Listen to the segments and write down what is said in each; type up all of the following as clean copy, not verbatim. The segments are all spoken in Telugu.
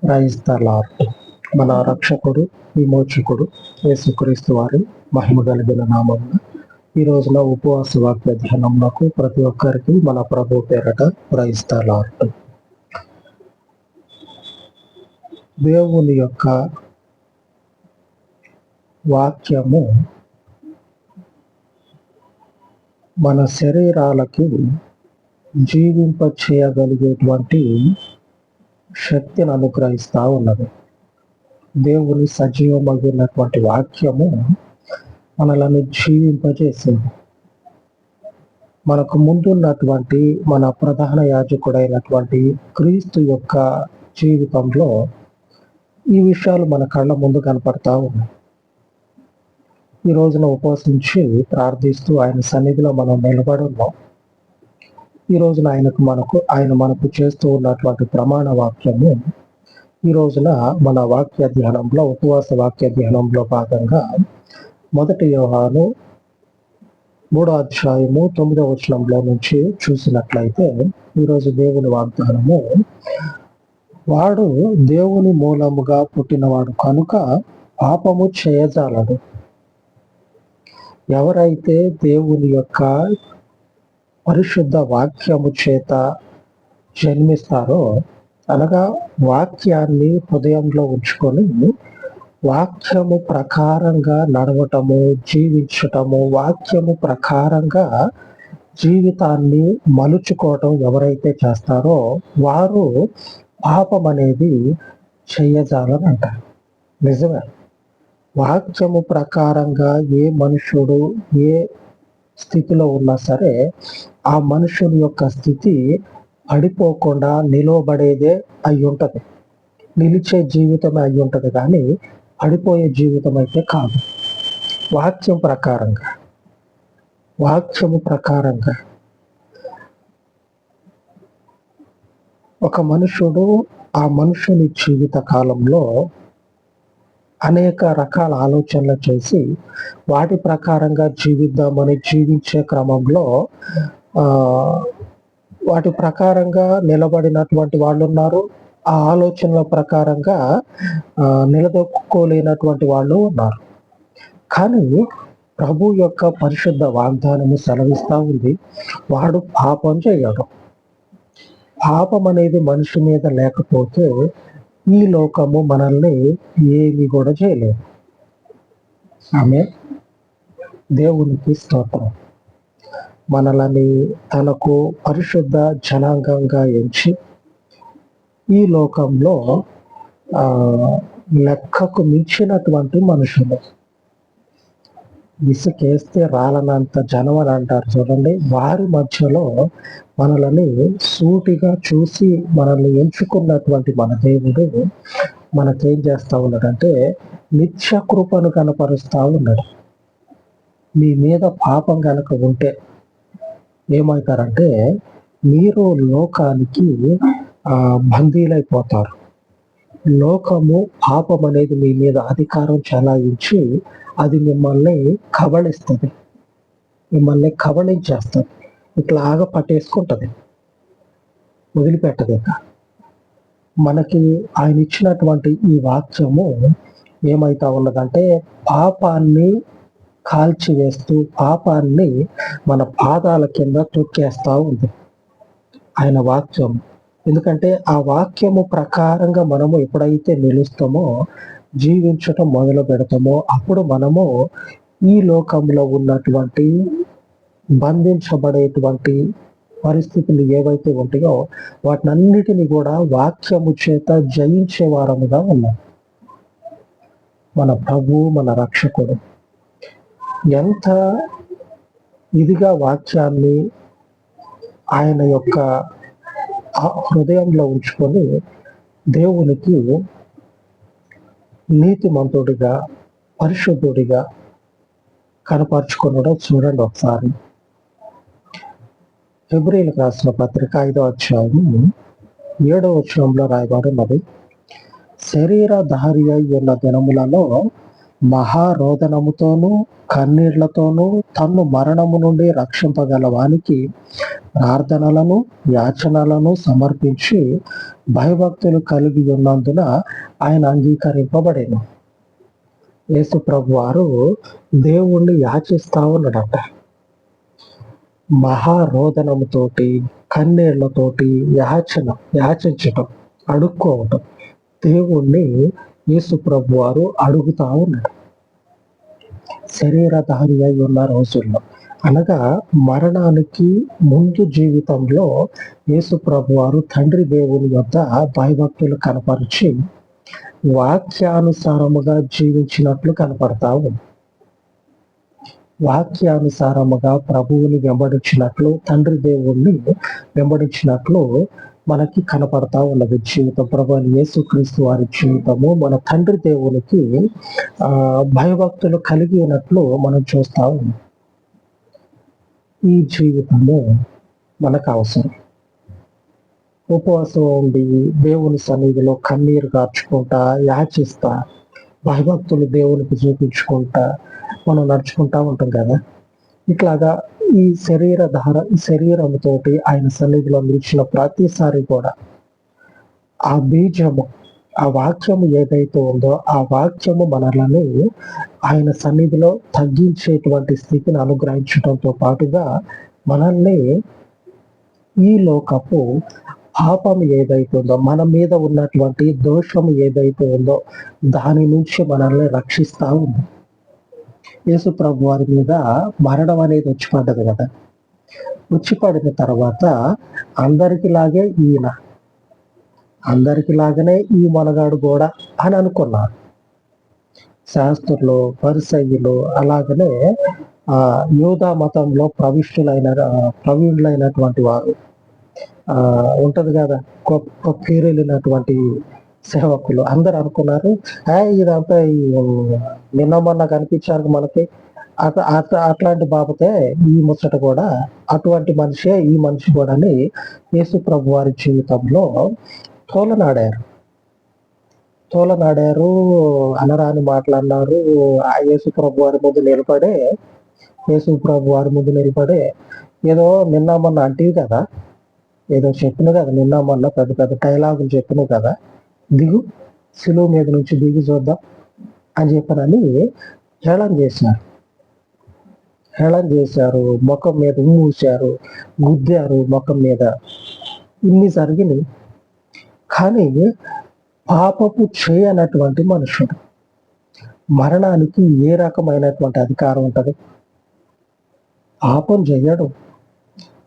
Praise the lord. మన రక్షకుడు విమోచకుడు యేసుక్రీస్తు వారి మహిమ కలిగిన నామమున ఈ రోజున ఉపవాస వాక్య ధ్యానంలోకి ప్రతి ఒక్కరికి మన ప్రభు పేరట ప్రైజ్ ద లార్డ్. దేవుని యొక్క వాక్యము మన శరీరాలకి జీవింప చేయగలిగేటువంటి శక్తిని అనుగ్రహిస్తూ ఉన్నది. దేవుని సజీవమైనటువంటి వాక్యము మనలను జీవింపజేసింది. మనకు ముందున్నటువంటి మన ప్రధాన యాజకుడైనటువంటి క్రీస్తు యొక్క జీవితంలో ఈ విషయాలు మన కళ్ళ ముందు కనపడతా ఉన్నాయి. ఈ రోజున ఉపవసించి ప్రార్థిస్తూ ఆయన సన్నిధిలో మనం నిలబడి ఉన్నాం. ఈ రోజున ఆయన మనకు చేస్తూ ఉన్నటువంటి ప్రమాణ వాక్యము ఈ రోజున మన వాక్య ధ్యానంలో ఉపవాస వాక్య ధ్యానంలో భాగంగా 1 యోహాను 3వ అధ్యాయము 9వ వచనంలో నుంచి చూసినట్లయితే ఈరోజు దేవుని వాగ్దానము, వాడు దేవుని మూలముగా పుట్టినవాడు కనుక పాపము చేయజాలడు. ఎవరైతే దేవుని యొక్క పరిశుద్ధ వాక్యము చేత జన్మిస్తారో, అనగా వాక్యాన్ని హృదయంలో ఉంచుకొని వాక్యము ప్రకారంగా నడవటము, జీవించటము, వాక్యము ప్రకారంగా జీవితాన్ని మలుచుకోవటం ఎవరైతే చేస్తారో వారు పాపం అనేది చెయ్యజాలని అంటారు. నిజమే, వాక్యము ప్రకారంగా ఏ మనుషుడు ఏ స్థితిలో ఉన్నా సరే ఆ మనుషుని యొక్క స్థితి పడిపోకుండా నిలవబడేదే అయి ఉంటుంది, నిలిచే జీవితమే అయి ఉంటుంది, కానీ పడిపోయే జీవితం అయితే కాదు. వాక్యము ప్రకారంగా ఒక మనుషుడు ఆ మనుషుని జీవిత కాలంలో అనేక రకాల ఆలోచనలు చేసి వాటి ప్రకారంగా జీవిద్దామని జీవించే క్రమంలో వాటి ప్రకారంగా నిలబడినటువంటి వాళ్ళు ఉన్నారు, ఆ ఆలోచనల ప్రకారంగా నిలదొక్కుకోలేనటువంటి వాళ్ళు ఉన్నారు. కానీ ప్రభు యొక్క పరిశుద్ధ వాగ్దానము సెలవిస్తూ ఉంది, వాడు పాపం చేయడు. పాపం అనేది మనిషి మీద లేకపోతే ఈ లోకము మనల్ని ఏమి కూడా చేయలేదు. ఆమేన్. దేవునికి స్తోత్రం. మనలని తనకు పరిశుద్ధ జనాంగంగా ఎంచి ఈ లోకంలో లెక్కకు మించినటువంటి మనుషులు, ఇసుకేస్తే రాలనంత జనం అని అంటారు చూడండి, వారి మధ్యలో మనల్ని సూటిగా చూసి మనల్ని ఎంచుకున్నటువంటి మన దేవుడు మనకేం చేస్తా ఉన్నాడంటే నిత్య కృపను కనపరుస్తూ ఉన్నాడు. మీ మీద పాపం కనుక ఉంటే ఏమవుతారంటే మీరు లోకానికి బందీలైపోతారు. లోకము పాపం అనేది మీ మీద అధికారం చెలాయించి అది మిమ్మల్ని కబళిస్తుంది, మిమ్మల్ని కబళించేస్తుంది, ఇట్లాగా పట్టేసుకుంటుంది, వదిలిపెట్టదు. మనకి ఆయన ఇచ్చినటువంటి ఈ వాక్యము ఏమైతా ఉన్నదంటే పాపాన్ని కాల్చివేస్తూ పాపాన్ని మన పాదాల కింద తొక్కేస్తూ ఉంది ఆయన వాక్యం. ఎందుకంటే ఆ వాక్యము ప్రకారంగా మనము ఎప్పుడైతే నిలుస్తామో, జీవించటం మొదలు పెడతామో, అప్పుడు మనము ఈ లోకంలో ఉన్నటువంటి బంధించబడేటువంటి పరిస్థితులు ఏవైతే ఉంటాయో వాటినన్నిటిని కూడా వాక్యము చేత జయించే వారముగా ఉన్నాం. మన ప్రభు మన రక్షకుడు ఎంత ఇదిగా వాక్యాన్ని ఆయన యొక్క హృదయంలో ఉంచుకొని దేవునికి నీతిమంతుడిగా పరిశుద్ధుడిగా కనపరుచుకున్నాడో చూడండి ఒకసారి. హెబ్రీయులకు రాసిన పత్రిక 5వ అధ్యాయము 7వ వచనంలో రాయబడినది, శరీరధారి అయి ఉన్న దినములలో మహారోదనముతోనూ కన్నీళ్లతోనూ తన్ను మరణము నుండి రక్షింపగల వానికి ప్రార్థనలను యాచనలను సమర్పించి భయభక్తులు కలిగి ఉన్నందున ఆయన అంగీకరింపబడేను. యేసు ప్రభు వారు దేవుణ్ణి యాచిస్తా ఉన్నాడట. మహారోదనముతోటి కన్నీళ్లతోటి యాచించటం, అడుక్కోవటం దేవుణ్ణి యేసు ప్రభు వారు అడుగుతా ఉన్నాడు. శరీరధారి అయి ఉన్న రోజుల్లో, అనగా మరణానికి ముందు జీవితంలో యేసు ప్రభు వారు తండ్రి దేవుని యొద్ద భయభక్తులు కనపరిచి వాక్యానుసారముగా జీవించినట్లు కనపడతా ఉంది. వాక్యానుసారముగా ప్రభువుని వెంబడించినట్లు, తండ్రి దేవుణ్ణి వెంబడించినట్లు మనకి కనపడతా ఉన్నది జీవితం. ప్రభువైన యేసుక్రీస్తు వారి జీవితము మన తండ్రి దేవునికి భయభక్తులు కలిగి ఉన్నట్లు మనం చూస్తా ఉన్నాం. ఈ జీవితము మనకు అవసరం. ఉపవాసం ఉండి దేవుని సన్నిధిలో కన్నీరు కార్చుకుంటా, యాచిస్తా, భయభక్తులు దేవునికి చూపించుకుంటా మనం నడుచుకుంటా ఉంటాం కదా. ఇట్లాగా ఈ శరీరంతో ఆయన సన్నిధిలో నిలిచిన ప్రతిసారి కూడా ఆ బీజము, ఆ వాక్యము ఏదైతే ఉందో ఆ వాక్యము మనల్ని ఆయన సన్నిధిలో తగ్గించేటువంటి స్థితిని అనుగ్రహించడంతో పాటుగా మనల్ని ఈ లోకపు పాపం ఏదైతే ఉందో, మన మీద ఉన్నటువంటి దోషం ఏదైతే ఉందో దాని నుంచి మనల్ని రక్షిస్తా ఉంది. యేసు ప్రభు వారి మీద మరణం అనేది వచ్చి పడ్డది కదా. వచ్చి పడిన తర్వాత అందరికిలాగే ఈయన, అందరికిలాగానే ఈ మనగాడు కూడా అని అనుకున్నారు శాస్త్రులు, పరిసయ్యులు. అలాగనే యూదా మతంలో ప్రవీణులైనటువంటి వారు ఉంటది కదా, పేరెళ్ళినటువంటి సేవకులు అందరు అనుకున్నారు, ఇదంతా నిన్న మొన్న కనిపించారు మనకి, అట్లాంటి బాబతే ఈ ముచ్చట కూడా, అటువంటి మనిషే ఈ మనిషి కూడా అని యేసు ప్రభు వారి జీవితంలో తోలనాడారు, అనరాని మాట్లాడినారు. యేసు ప్రభు వారి ముందు నిలబడే ఏదో నిన్న మొన్న అంటివి కదా, ఏదో చెప్పిన కదా, నిన్న మొన్న పెద్ద పెద్ద డైలాగులు చెప్పిన కదా, దిగు సిలువ మీద నుంచి దిగి చూద్దాం అని చెప్పనని హేళన చేశారు. ముఖం మీద మూసారు, గుద్దారు ముఖం మీద. ఇన్ని జరిగినాయి. కానీ పాపపు చేయనటువంటి మనుషుడు మరణానికి ఏ రకమైనటువంటి అధికారం ఉంటుంది? పాపం చేయడు.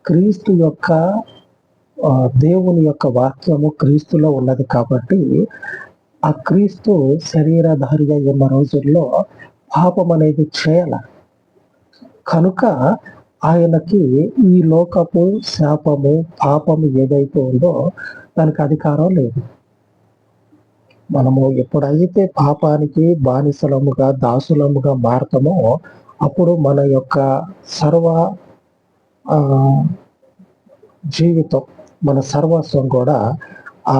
క్రీస్తు యొక్క దేవుని యొక్క వాక్యము క్రీస్తులో ఉన్నది కాబట్టి ఆ క్రీస్తు శరీరధారిగా ఉన్న రోజుల్లో పాపం అనేది చేయాల. కనుక ఆయనకి ఈ లోకపు శాపము, పాపము ఏదైతే ఉందో దానికి అధికారం లేదు. మనము ఎప్పుడైతే పాపానికి బానిసలముగా, దాసులముగా మారతామో అప్పుడు మన యొక్క సర్వ జీవితం, మన సర్వస్వం కూడా ఆ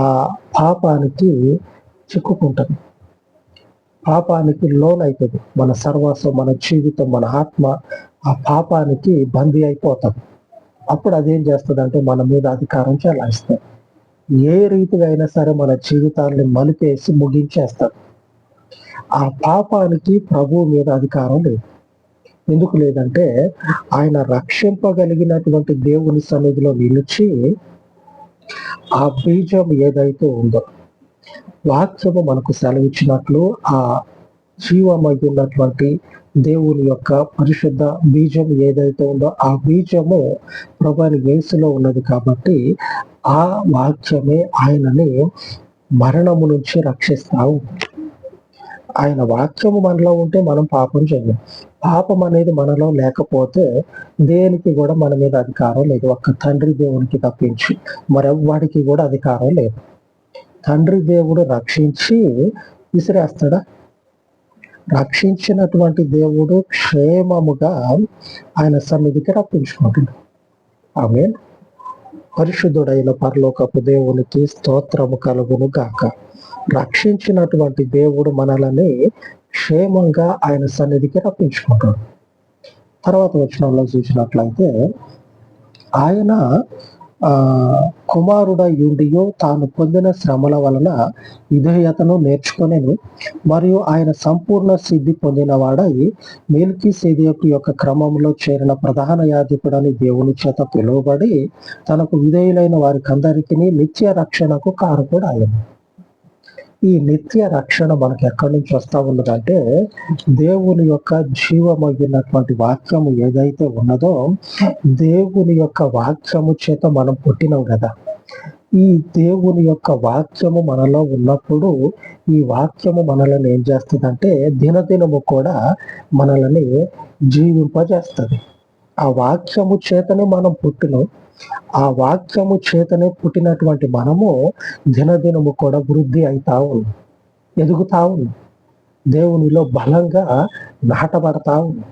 పాపానికి చిక్కుకుంటుంది, పాపానికి లోనవుతుంది. మన సర్వస్వం, మన జీవితం, మన ఆత్మ ఆ పాపానికి బందీ అయిపోతుంది. అప్పుడు అదేం చేస్తుంది అంటే మన మీద అధికారం చెలాయిస్తుంది. ఏ రీతిగా అయినా సరే మన జీవితాన్ని మలిపేసి ముగించేస్తాడు. ఆ పాపానికి ప్రభువు మీద అధికారం లేదు. ఎందుకు లేదంటే ఆయన రక్షింపగలిగినటువంటి దేవుని సన్నిధిలో నిలిచి ఆ బీజం ఏదైతే ఉందో, వాక్యము మనకు సెలవిచ్చినట్లు ఆ జీవమైనటువంటి దేవుని యొక్క పరిశుద్ధ బీజం ఏదైతే ఉందో ఆ బీజము ప్రభువైన యేసులో ఉన్నది కాబట్టి ఆ వాక్యమే ఆయనని మరణము నుంచి రక్షిస్తావు. ఆయన వాక్యము మనలో ఉంటే మనం పాపం చేయం. పాపం అనేది మనలో లేకపోతే దేనికి కూడా మన మీద అధికారం లేదు. ఒక్క తండ్రి దేవునికి తప్పించి మరెవ్వడికి కూడా అధికారం లేదు. తండ్రి దేవుడు రక్షించి విసిరేస్తాడా? రక్షించినటువంటి దేవుడు క్షేమముగా ఆయన సన్నిధికి రప్పించుకుంటాడు. ఆమేన్. పరిశుద్ధుడైన పరలోకపు దేవునికి స్తోత్రము కలుగును గాక. రక్షించినటువంటి దేవుడు మనల్ని క్షేమంగా ఆయన సన్నిధికి రప్పించుకుంటాడు. తర్వాత వచనంలో చూసినట్లయితే ఆయన కుమారుడై యుండియు తాను పొందిన శ్రమల వలన విధేయతను నేర్చుకొనెను, మరియు ఆయన సంపూర్ణ సిద్ధి పొందినవాడై మెల్కీసెదెకు యొక్క క్రమంలో చేరిన ప్రధాన యాజకుడని దేవుని చేత పిలువబడి తనకు విధేయులైన వారికందరికీ నిత్య రక్షణకు కారకుడు ఆయన. ఈ నిత్య రక్షణ మనకు ఎక్కడి నుంచి వస్తా ఉన్నదంటే, దేవుని యొక్క జీవమగినటువంటి వాక్యము ఏదైతే ఉన్నదో, దేవుని యొక్క వాక్యము చేత మనం పుట్టినాం కదా. ఈ దేవుని యొక్క వాక్యము మనలో ఉన్నప్పుడు ఈ వాక్యము మనల్ని ఏం చేస్తుందంటే దినదినము కూడా మనల్ని జీవింపజేస్తుంది. ఆ వాక్యము చేతనే మనం పుట్టినాం. ఆ వాక్యము చేతనే పుట్టినటువంటి మనము దినదినము కూడా వృద్ధి అవుతా ఉన్నాం, ఎదుగుతా ఉన్నాం, దేవునిలో బలంగా నాటబడతా ఉన్నాం.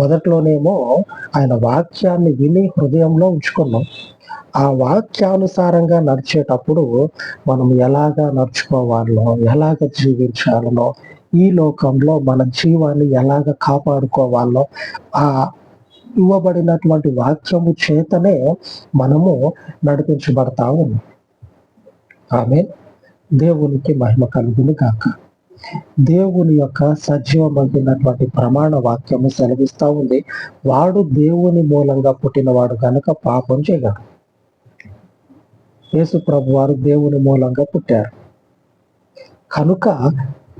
మొదట్లోనేమో ఆయన వాక్యాన్ని విని హృదయంలో ఉంచుకున్నాం. ఆ వాక్యానుసారంగా నడిచేటప్పుడు మనం ఎలాగా నడుచుకోవాలో, ఎలాగ జీవించాలనో, ఈ లోకంలో మన జీవాన్ని ఎలాగ కాపాడుకోవాలో ఆ ఇవ్వబడినటువంటి వాక్యము చేతనే మనము నడిపించబడతా ఉన్నాం. ఆమేన్. దేవునికి మహిమ కలుగును గాక. దేవుని యొక్క సజీవమైనటువంటి ప్రమాణ వాక్యము సెలవిస్తా ఉంది, వాడు దేవుని మూలంగా పుట్టినవాడు కనుక పాపం చేయడు. యేసు ప్రభు వారు దేవుని మూలంగా పుట్టారు కనుక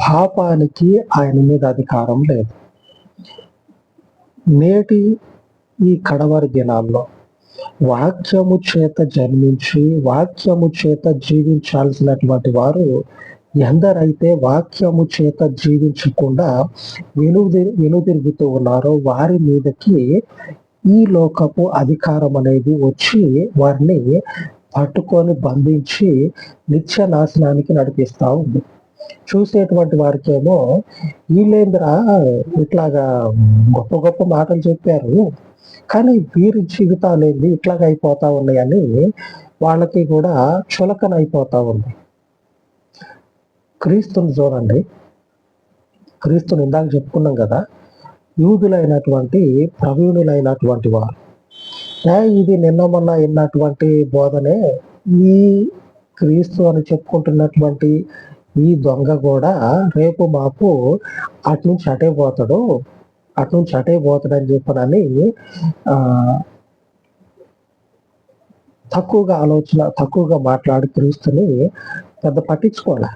పాపానికి ఆయన మీద అధికారం లేదు. నేటి ఈ కడవరి దినాల్లో వాక్యము చేత జన్మించి వాక్యము చేత జీవించాల్సినటువంటి వారు ఎందరైతే వాక్యము చేత జీవించకుండా వెనుదిరుగుతూ ఉన్నారో వారి మీదకి ఈ లోకపు అధికారం అనేది వచ్చి వారిని పట్టుకొని బంధించి నిత్య నాశనానికి నడిపిస్తా ఉంది. చూసేటువంటి వారికేమో వీళ్ళేంద్రా ఇట్లాగా గొప్ప గొప్ప మాటలు చెప్పారు, కానీ వీరి జీవితాలు ఏంది ఇట్లాగా అయిపోతా ఉన్నాయని వాళ్ళకి కూడా చులకన అయిపోతా ఉంది. క్రీస్తుని చూడండి, క్రీస్తుని ఇందాక చెప్పుకున్నాం కదా, యూదులైనటువంటి ప్రవీణులైనటువంటి వారు ఇది నిన్న మొన్న విన్నటువంటి బోధనే ఈ క్రీస్తు అని చెప్పుకుంటున్నటువంటి ఈ దొంగ కూడా రేపు మాపు అట్నుంచి అటే పోతాడని చెప్పనని తక్కువగా మాట్లాడి క్రీస్తుని పెద్దగా పట్టించుకోలే.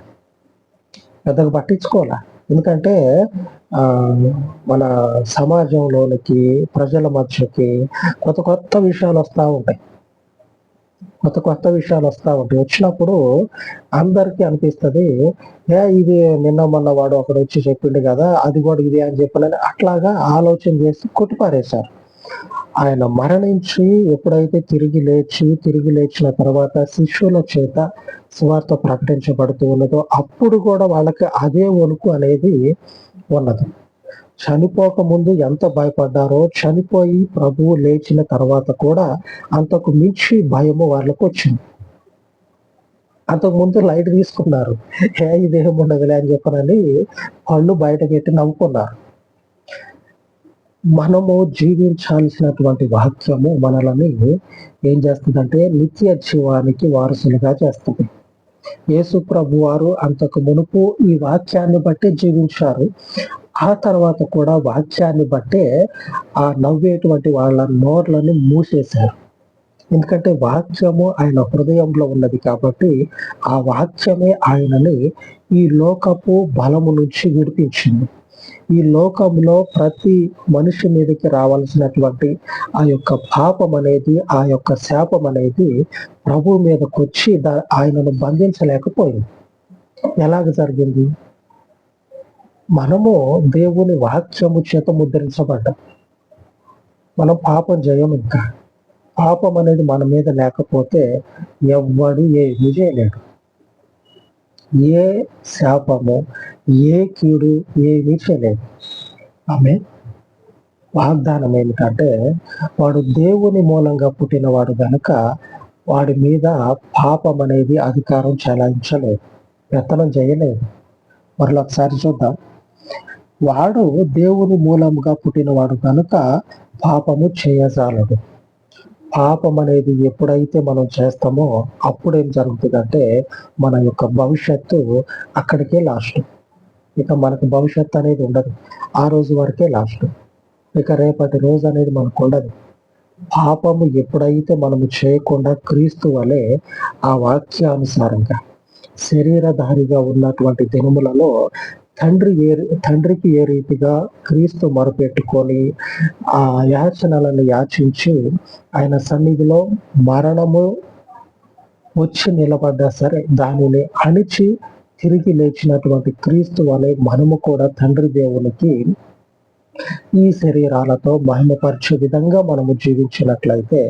ఎందుకంటే మన సమాజంలోనికి ప్రజల మధ్యకి కొత్త విషయాలు వస్తూ ఉంటాయి. వచ్చినప్పుడు అందరికీ అనిపిస్తుంది, ఇది నిన్న మొన్న వాడు ఒకడు వచ్చి చెప్పిండు కదా, అది కూడా ఇది అని చెప్పాలని అట్లాగా ఆలోచన చేసి కొట్టిపారేశారు. ఆయన మరణించి ఎప్పుడైతే తిరిగి లేచిన తర్వాత శిష్యుల చేత సువార్త ప్రకటించబడుతూ ఉన్నదో అప్పుడు కూడా వాళ్ళకి అదే వణుకు అనేది ఉన్నది. చనిపోక ముందు ఎంత భయపడ్డారో చనిపోయి ప్రభువు లేచిన తర్వాత కూడా అంతకు మించి భయము వాళ్ళకు వచ్చింది. అంతకు ముందు లైట్ తీసుకున్నారు, ఇదేం ఉండదులే అని చెప్పనని పళ్ళు బయట పెట్టి నవ్వుకున్నారు. మనము జీవించాల్సినటువంటి వాక్యము మనల్ని ఏం చేస్తుందంటే నిత్య జీవానికి వారసులుగా చేస్తుంది. యేసు ప్రభు వారు అంతకు మునుపు ఈ వాక్యాన్ని బట్టే జీవించారు. ఆ తర్వాత కూడా వాక్యాన్ని బట్టే ఆ నవ్వేటువంటి వాళ్ళ నోర్లని మూసేశారు. ఎందుకంటే వాక్యము ఆయన హృదయంలో ఉన్నది కాబట్టి ఆ వాక్యమే ఆయనని ఈ లోకపు బలము నుంచి విడిపించింది. ఈ లోకంలో ప్రతి మనిషి మీదకి రావాల్సినటువంటి ఆ యొక్క పాపం అనేది, ఆ యొక్క శాపం అనేది ప్రభు మీదకి వచ్చి ఆయనను బంధించలేకపోయింది. ఎలాగ జరిగింది? మనము దేవుని వాక్యము చేత ముద్రించబడ్డాం. మనం పాపం చేయము. ఇంకా పాపం అనేది మన మీద లేకపోతే ఎవ్వడు ఏమీ చేయలేడు. ఏ శాపము, ఏ కీడు ఏమీ చేయలేదు. ఆమె వాగ్దానం ఏమిటంటే వాడు దేవుని మూలంగా పుట్టినవాడు గనుక వాడి మీద పాపం అనేది అధికారం చెలాయించలేదు, పెత్తనం చేయలేదు. మరలా ఒకసారి చూద్దాం. వాడు దేవుని మూలముగా పుట్టినవాడు కనుక పాపము చేయజాలడు. పాపం అనేది ఎప్పుడైతే మనం చేస్తామో అప్పుడేం జరుగుతుందంటే మన యొక్క భవిష్యత్తు అక్కడికే లాస్ట్. ఇక మనకు భవిష్యత్తు అనేది ఉండదు. ఆ రోజు వరకే లాస్ట్. ఇక రేపటి రోజు అనేది మనకు ఉండదు. పాపము ఎప్పుడైతే మనము చేయకుండా క్రీస్తు వలె ఆ వాక్యానుసారంగా శరీరధారిగా ఉన్నటువంటి దినములలో తండ్రికి ఏ రీతిగా క్రీస్తు మొరపెట్టుకొని ఆ యాచనలను యాచించి ఆయన సన్నిధిలో మరణము వచ్చి నిలబడ్డా సరే దానిని అణిచి తిరిగి లేచినటువంటి క్రీస్తు వలె మనము కూడా తండ్రి దేవునికి ఈ శరీరాలతో మహిమపరిచే విధంగా మనము జీవించినట్లయితే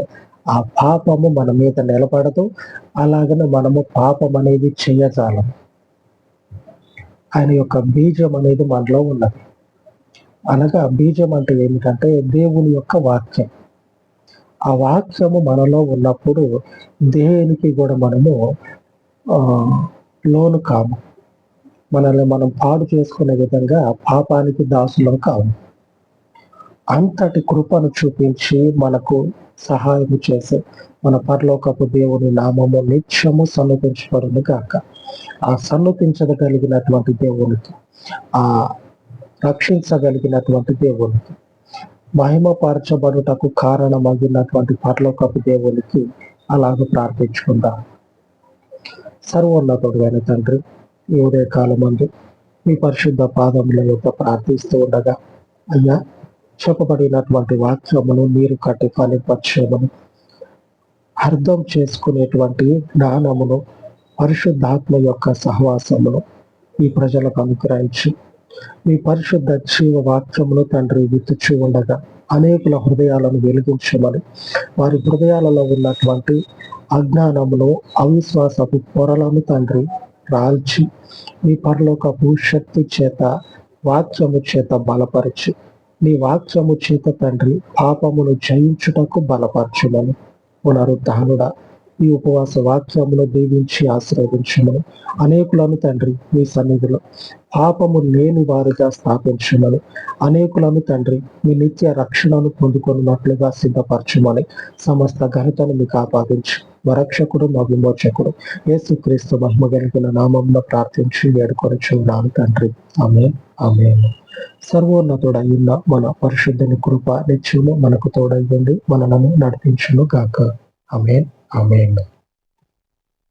ఆ పాపము మన మీద నిలబడదు. అలాగనే మనము పాపం అనేది చేయజాలము. ఆయన యొక్క బీజం అనేది మనలో ఉన్నది. అనగా బీజం అంటే ఏమిటంటే దేవుని యొక్క వాక్యం. ఆ వాక్యము మనలో ఉన్నప్పుడు దేనికి కూడా మనము లోను కాము. మనల్ని మనం పాడు చేసుకునే విధంగా పాపానికి దాసులం కాము. అంతటి కృపను చూపించి మనకు సహాయం చేసే మన పరలోకపు దేవుని నామము నిత్యము సన్నుతించబడును గాక. ఆ సన్నుతించగలిగినటువంటి దేవునికి, ఆ రక్షించగలిగినటువంటి దేవునికి, మహిమపరచబడుటకు కారణమగినటువంటి పరలోకపు దేవునికి అలాగ ప్రార్థించుకుందాం. సర్వోన్నతుడైన తండ్రి, ఈ ఉదయ కాలమందు మీ పరిశుద్ధ పాదముల యొక్క ప్రార్థిస్తూ ఉండగా అయ్యా చెప్పబడినటువంటి వాక్యమును మీరు కట్టి ఫలింపచేయమని అర్థం చేసుకునేటువంటి జ్ఞానమును పరిశుద్ధాత్మ యొక్క సహవాసమును ఈ ప్రజలకు అనుగ్రహించి మీ పరిశుద్ధ జీవ వాక్యమును తండ్రి విత్తుచూ ఉండగా అనేకుల హృదయాలను వెలిగించమని వారి హృదయాలలో ఉన్నటువంటి అజ్ఞానమును అవిశ్వాసపు పొరలను తండ్రి రాల్చి మీ పరలోకపు శక్తి చేత వాక్యము చేత బలపరిచి నీ వాక్యము చేత తండ్రి పాపమును జయించుటకు బలపరచమని పునరుద్ధానుడా ఈ ఉపవాస వాక్యమును దీవించి ఆశీర్వదించమని అనేకులను తండ్రి మీ సన్నిధిలో పాపము లేని వారిగా స్థాపించమని అనేకులను తండ్రి మీ నిత్య రక్షణను పొందుకున్నట్లుగా సిద్ధపరచమని సమస్త ఘనతను మీకు ఆపాదించి మా రక్షకుడు మా విమోచకుడు యేసుక్రీస్తు మహిమ కలిగిన నామంలో ప్రార్థించి వేడుకొనిచున్నాను తండ్రి. ఆమేన్, ఆమేన్. సర్వోన్నతుడైన మన పరిశుద్ధుని కృప నిత్యము మనకు తోడైంది మనలను నడిపించును గాక. ఆమేన్, ఆమేన్.